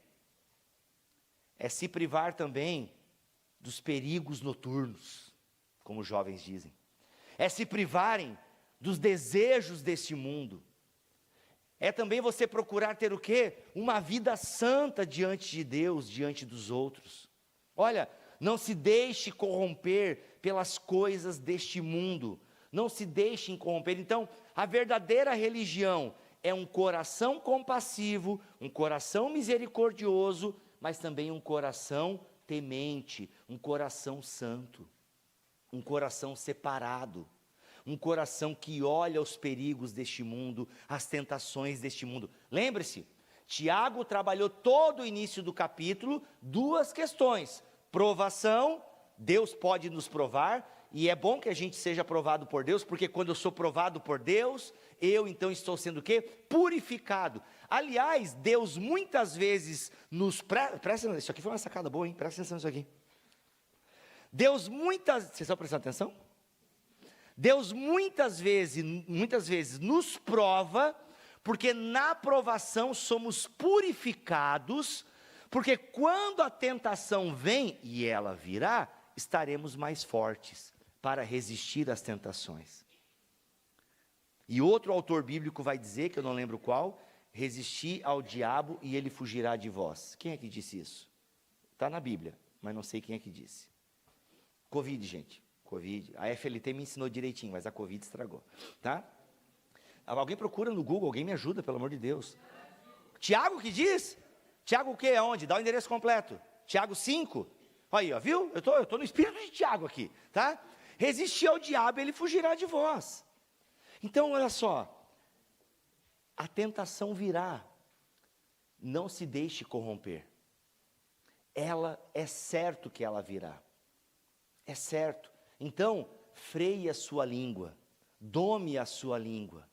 É se privar também dos perigos noturnos, como os jovens dizem. É se privarem dos desejos deste mundo. É também você procurar ter o quê? Uma vida santa diante de Deus, diante dos outros. Olha, não se deixe corromper pelas coisas deste mundo. Não se deixem corromper. Então, a verdadeira religião é um coração compassivo, um coração misericordioso, mas também um coração temente, um coração santo, um coração separado, um coração que olha os perigos deste mundo, as tentações deste mundo. Lembre-se, Tiago trabalhou todo o início do capítulo, duas questões: provação, Deus pode nos provar, e é bom que a gente seja provado por Deus, porque quando eu sou provado por Deus, eu então estou sendo o quê? Purificado. Aliás, Deus muitas vezes nos... Presta atenção, isso aqui foi uma sacada boa, hein? Presta atenção nisso aqui. Deus muitas... Vocês estão prestando atenção? Deus muitas vezes nos prova, porque na provação somos purificados, porque quando a tentação vem, e ela virá, estaremos mais fortes para resistir às tentações. E outro autor bíblico vai dizer, que eu não lembro qual, resistir ao diabo e ele fugirá de vós. Quem é que disse isso? Está na Bíblia, mas não sei quem é que disse. Covid, gente. Covid. A FLT me ensinou direitinho, mas a Covid estragou. Tá? Alguém procura no Google, alguém me ajuda, pelo amor de Deus. Tiago que diz? Tiago o quê? Aonde? Dá o endereço completo. Tiago 5. Aí, ó, viu? Eu tô no espírito de Tiago aqui, tá? Resistir ao diabo, ele fugirá de vós. Então, olha só, a tentação virá, não se deixe corromper. Ela, é certo que ela virá, é certo. Então, freie a sua língua, dome a sua língua,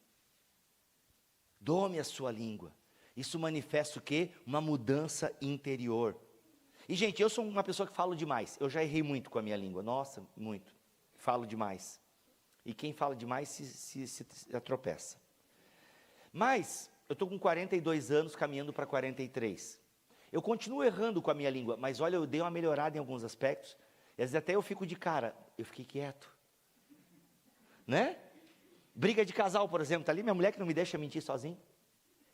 dome a sua língua. Isso manifesta o quê? Uma mudança interior. E gente, eu sou uma pessoa que falo demais, eu já errei muito com a minha língua, nossa, muito, falo demais. E quem fala demais se tropeça. Mas, eu estou com 42 anos, caminhando para 43. Eu continuo errando com a minha língua, mas olha, eu dei uma melhorada em alguns aspectos. E às vezes até eu fico de cara, eu fiquei quieto. Né? Briga de casal, por exemplo, está ali minha mulher que não me deixa mentir sozinho.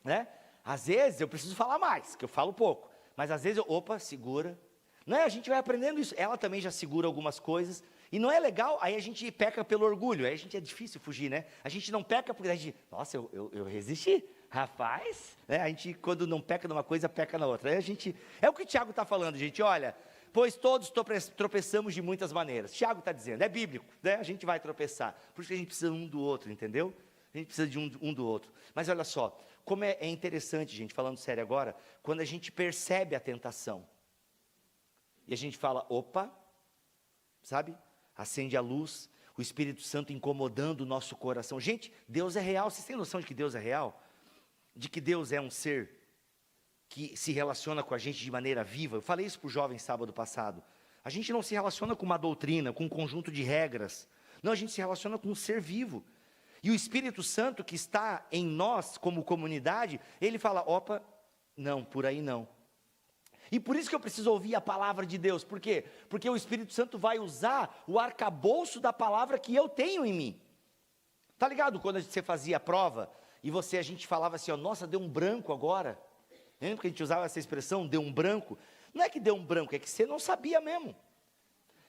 Né? Às vezes eu preciso falar mais, que eu falo pouco. Mas às vezes opa, segura. Não é? A gente vai aprendendo isso. Ela também já segura algumas coisas. E não é legal, aí a gente peca pelo orgulho, aí a gente é difícil fugir, né? A gente não peca porque a gente, nossa, eu resisti, rapaz, né? A gente quando não peca numa coisa, peca na outra. Aí a gente, é o que o Tiago está falando, gente, olha, pois todos tropeçamos de muitas maneiras. Tiago está dizendo, é bíblico, né? A gente vai tropeçar, por isso que a gente precisa um do outro, entendeu? A gente precisa de um do outro. Mas olha só, como é interessante, gente, falando sério agora, quando a gente percebe a tentação, e a gente fala, opa, sabe? Acende a luz, o Espírito Santo incomodando o nosso coração. Gente, Deus é real, vocês têm noção de que Deus é real? De que Deus é um ser que se relaciona com a gente de maneira viva? Eu falei isso para os jovens sábado passado. A gente não se relaciona com uma doutrina, com um conjunto de regras. Não, a gente se relaciona com um ser vivo. E o Espírito Santo que está em nós, como comunidade, ele fala, opa, não, por aí não. E por isso que eu preciso ouvir a palavra de Deus. Por quê? Porque o Espírito Santo vai usar o arcabouço da palavra que eu tenho em mim. Tá ligado? Quando você fazia a prova, e a gente falava assim, ó, nossa, deu um branco agora. Lembra que a gente usava essa expressão, deu um branco? Não é que deu um branco, é que você não sabia mesmo.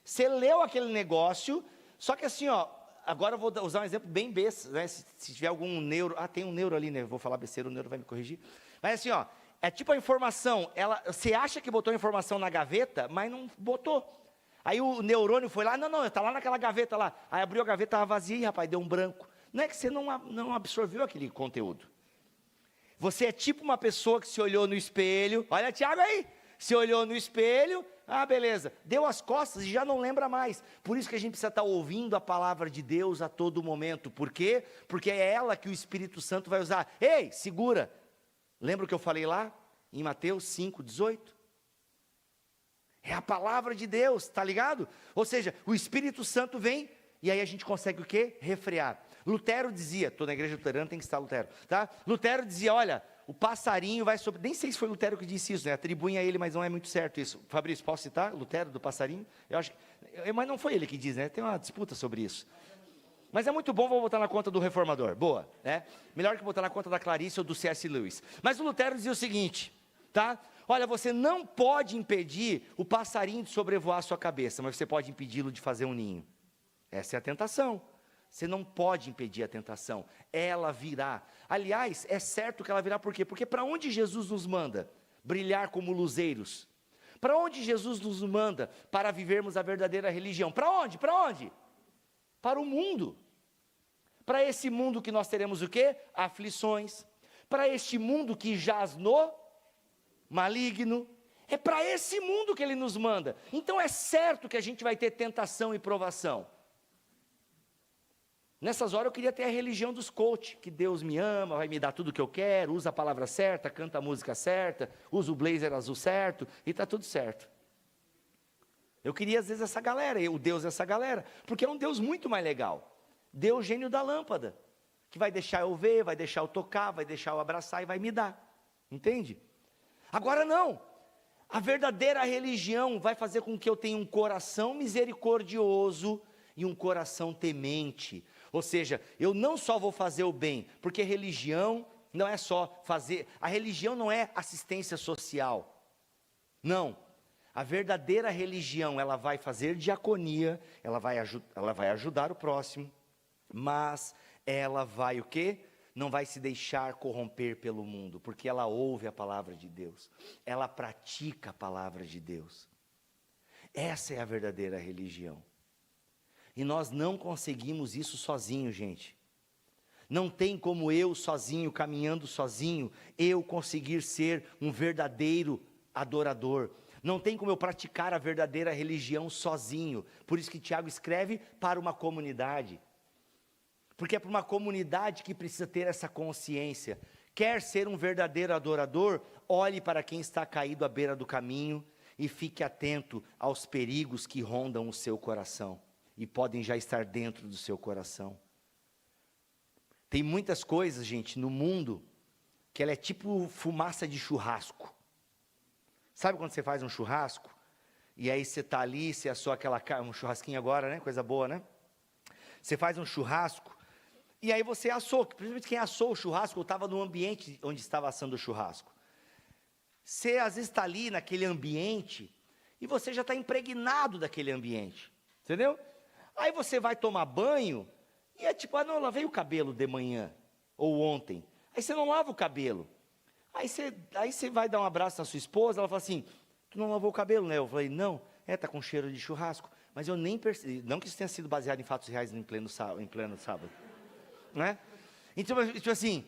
Você leu aquele negócio, só que assim, ó, agora eu vou usar um exemplo bem besta, né? Se tiver algum neuro, tem um neuro ali, né? Eu vou falar besteira, o neuro vai me corrigir. Mas assim, ó, é tipo a informação, você acha que botou a informação na gaveta, mas não botou. Aí o neurônio foi lá, não, está lá naquela gaveta lá. Aí abriu a gaveta, estava vazia, e rapaz, deu um branco. Não é que você não absorveu aquele conteúdo. Você é tipo uma pessoa que se olhou no espelho, olha Tiago aí, se olhou no espelho, beleza, deu as costas e já não lembra mais. Por isso que a gente precisa estar ouvindo a palavra de Deus a todo momento. Por quê? Porque é ela que o Espírito Santo vai usar. Ei, segura, lembra o que eu falei lá, em Mateus 5:18? É a palavra de Deus, tá ligado? Ou seja, o Espírito Santo vem, e aí a gente consegue o quê? Refrear. Lutero dizia, estou na igreja luterana, tem que estar Lutero, tá? Lutero dizia, olha, o passarinho vai sobre, nem sei se foi Lutero que disse isso, né? Atribuem a ele, mas não é muito certo isso. Fabrício, posso citar Lutero do passarinho? Eu acho, mas não foi ele que diz, né? Tem uma disputa sobre isso. Mas é muito bom, vou botar na conta do reformador, boa, né? Melhor que botar na conta da Clarice ou do C.S. Lewis. Mas o Lutero dizia o seguinte, tá? Olha, você não pode impedir o passarinho de sobrevoar a sua cabeça, mas você pode impedi-lo de fazer um ninho. Essa é a tentação. Você não pode impedir a tentação. Ela virá. Aliás, é certo que ela virá por quê? Porque para onde Jesus nos manda? Brilhar como luzeiros. Para onde Jesus nos manda para vivermos a verdadeira religião? Para onde? Para onde? Para o mundo. Para esse mundo que nós teremos o quê? Aflições. Para este mundo que jaz no maligno, é para esse mundo que ele nos manda. Então é certo que a gente vai ter tentação e provação. Nessas horas eu queria ter a religião dos coach, que Deus me ama, vai me dar tudo o que eu quero, usa a palavra certa, canta a música certa, usa o blazer azul certo, e está tudo certo. Eu queria às vezes essa galera, o Deus essa galera, porque é um Deus muito mais legal. Deus gênio da lâmpada, que vai deixar eu ver, vai deixar eu tocar, vai deixar eu abraçar e vai me dar, entende? Agora não, a verdadeira religião vai fazer com que eu tenha um coração misericordioso e um coração temente. Ou seja, eu não só vou fazer o bem, porque religião não é só fazer, a religião não é assistência social. Não, a verdadeira religião, ela vai fazer diaconia, ela vai ajudar o próximo, mas ela vai o quê? Não vai se deixar corromper pelo mundo, porque ela ouve a palavra de Deus, ela pratica a palavra de Deus. Essa é a verdadeira religião. E nós não conseguimos isso sozinho, gente. Não tem como eu sozinho, caminhando sozinho, eu conseguir ser um verdadeiro adorador. Não tem como eu praticar a verdadeira religião sozinho. Por isso que Tiago escreve para uma comunidade. Porque é para uma comunidade que precisa ter essa consciência. Quer ser um verdadeiro adorador? Olhe para quem está caído à beira do caminho e fique atento aos perigos que rondam o seu coração e podem já estar dentro do seu coração. Tem muitas coisas, gente, no mundo que ela é tipo fumaça de churrasco. Sabe quando você faz um churrasco e aí você está ali, você assou aquela carne, um churrasquinho agora, né? Coisa boa, né? Você faz um churrasco e aí você assou, principalmente quem assou o churrasco, eu estava no ambiente onde estava assando o churrasco. Você às vezes está ali naquele ambiente e você já está impregnado daquele ambiente, entendeu? Aí você vai tomar banho e é tipo, não, lavei o cabelo de manhã ou ontem. Aí você não lava o cabelo. Aí você vai dar um abraço na sua esposa, ela fala assim, tu não lavou o cabelo, né? Eu falei, não, tá com cheiro de churrasco. Mas eu nem percebi, não que isso tenha sido baseado em fatos reais em pleno sábado. Né? Então, tipo assim,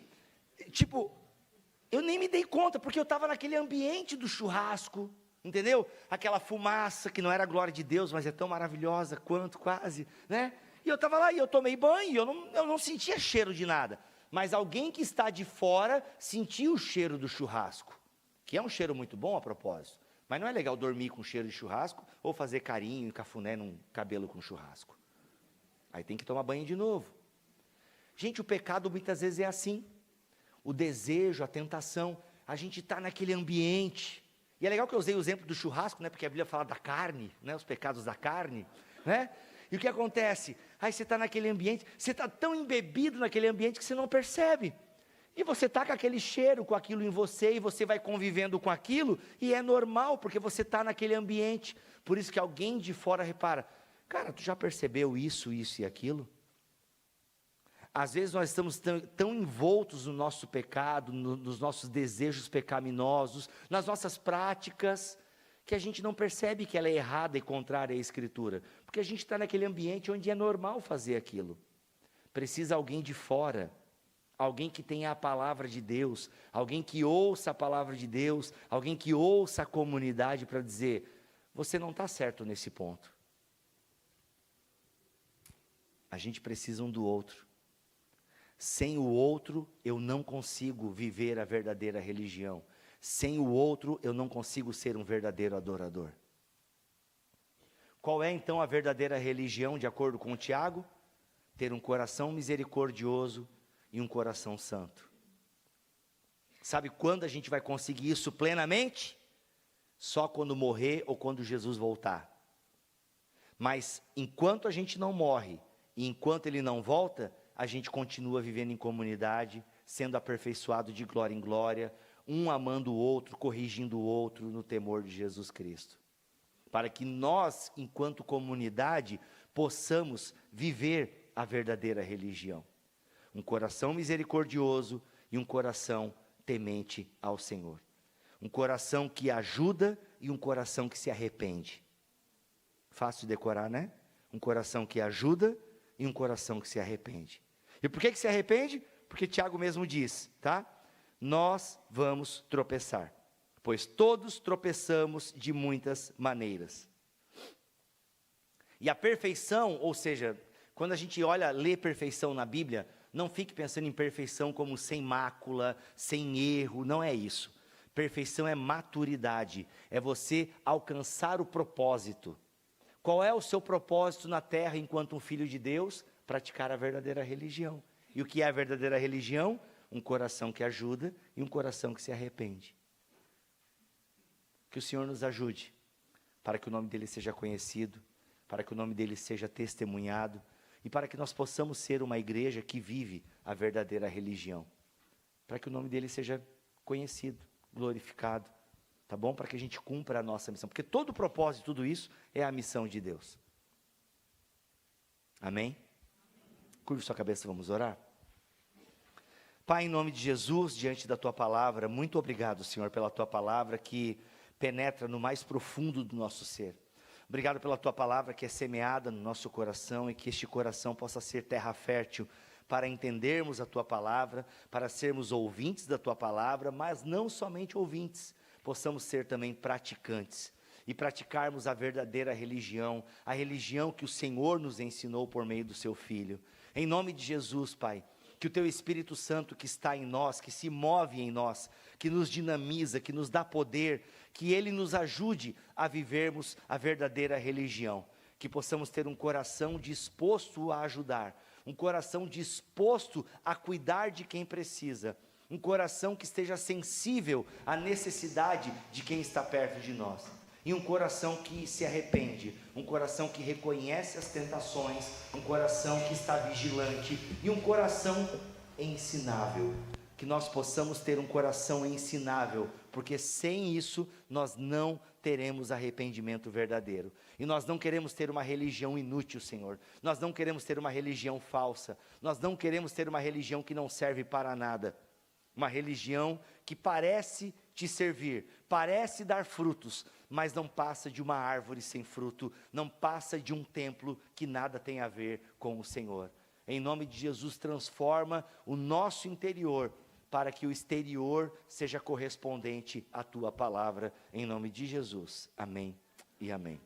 eu nem me dei conta, porque eu estava naquele ambiente do churrasco, entendeu? Aquela fumaça que não era a glória de Deus, mas é tão maravilhosa quanto quase, né? E eu estava lá, e eu tomei banho, e eu não sentia cheiro de nada. Mas alguém que está de fora sentiu o cheiro do churrasco, que é um cheiro muito bom a propósito. Mas não é legal dormir com cheiro de churrasco, ou fazer carinho e cafuné num cabelo com churrasco. Aí tem que tomar banho de novo. Gente, o pecado muitas vezes é assim. O desejo, a tentação, a gente está naquele ambiente. E é legal que eu usei o exemplo do churrasco, né? Porque a Bíblia fala da carne, né? Os pecados da carne, né? E o que acontece? Aí você está naquele ambiente, você está tão embebido naquele ambiente que você não percebe. E você está com aquele cheiro, com aquilo em você, e você vai convivendo com aquilo, e é normal, porque você está naquele ambiente. Por isso que alguém de fora repara, cara, tu já percebeu isso e aquilo? Às vezes nós estamos tão envoltos no nosso pecado, nos nossos desejos pecaminosos, nas nossas práticas, que a gente não percebe que ela é errada e contrária à Escritura, porque a gente está naquele ambiente onde é normal fazer aquilo. Precisa alguém de fora, alguém que tenha a palavra de Deus, alguém que ouça a palavra de Deus, alguém que ouça a comunidade para dizer, você não está certo nesse ponto. A gente precisa um do outro. Sem o outro, eu não consigo viver a verdadeira religião. Sem o outro, eu não consigo ser um verdadeiro adorador. Qual é então a verdadeira religião, de acordo com o Tiago? Ter um coração misericordioso e um coração santo. Sabe quando a gente vai conseguir isso plenamente? Só quando morrer ou quando Jesus voltar. Mas enquanto a gente não morre e enquanto Ele não volta, a gente continua vivendo em comunidade, sendo aperfeiçoado de glória em glória, um amando o outro, corrigindo o outro no temor de Jesus Cristo. Para que nós, enquanto comunidade, possamos viver a verdadeira religião. Um coração misericordioso e um coração temente ao Senhor. Um coração que ajuda e um coração que se arrepende. Fácil de decorar, né? Um coração que ajuda e um coração que se arrepende. E por que se arrepende? Porque Tiago mesmo diz, tá? Nós vamos tropeçar, pois todos tropeçamos de muitas maneiras. E a perfeição, ou seja, quando a gente lê perfeição na Bíblia, não fique pensando em perfeição como sem mácula, sem erro, não é isso. Perfeição é maturidade, é você alcançar o propósito. Qual é o seu propósito na terra enquanto um filho de Deus? Praticar a verdadeira religião. E o que é a verdadeira religião? Um coração que ajuda e um coração que se arrepende. Que o Senhor nos ajude, para que o nome dEle seja conhecido, para que o nome dEle seja testemunhado, e para que nós possamos ser uma igreja que vive a verdadeira religião. Para que o nome dEle seja conhecido, glorificado, tá bom? Para que a gente cumpra a nossa missão, porque todo o propósito de tudo isso é a missão de Deus. Amém? Curve sua cabeça, vamos orar? Pai, em nome de Jesus, diante da Tua palavra, muito obrigado, Senhor, pela Tua palavra que penetra no mais profundo do nosso ser. Obrigado pela Tua palavra que é semeada no nosso coração e que este coração possa ser terra fértil para entendermos a Tua palavra, para sermos ouvintes da Tua palavra, mas não somente ouvintes, possamos ser também praticantes e praticarmos a verdadeira religião, a religião que o Senhor nos ensinou por meio do Seu Filho. Em nome de Jesus, Pai, que o Teu Espírito Santo que está em nós, que se move em nós, que nos dinamiza, que nos dá poder, que Ele nos ajude a vivermos a verdadeira religião, que possamos ter um coração disposto a ajudar, um coração disposto a cuidar de quem precisa, um coração que esteja sensível à necessidade de quem está perto de nós. E um coração que se arrepende, um coração que reconhece as tentações, um coração que está vigilante e um coração ensinável. Que nós possamos ter um coração ensinável, porque sem isso nós não teremos arrependimento verdadeiro. E nós não queremos ter uma religião inútil, Senhor. Nós não queremos ter uma religião falsa. Nós não queremos ter uma religião que não serve para nada. Uma religião que parece te servir, parece dar frutos, mas não passa de uma árvore sem fruto, não passa de um templo que nada tem a ver com o Senhor. Em nome de Jesus, transforma o nosso interior, para que o exterior seja correspondente à Tua palavra, em nome de Jesus. Amém e amém.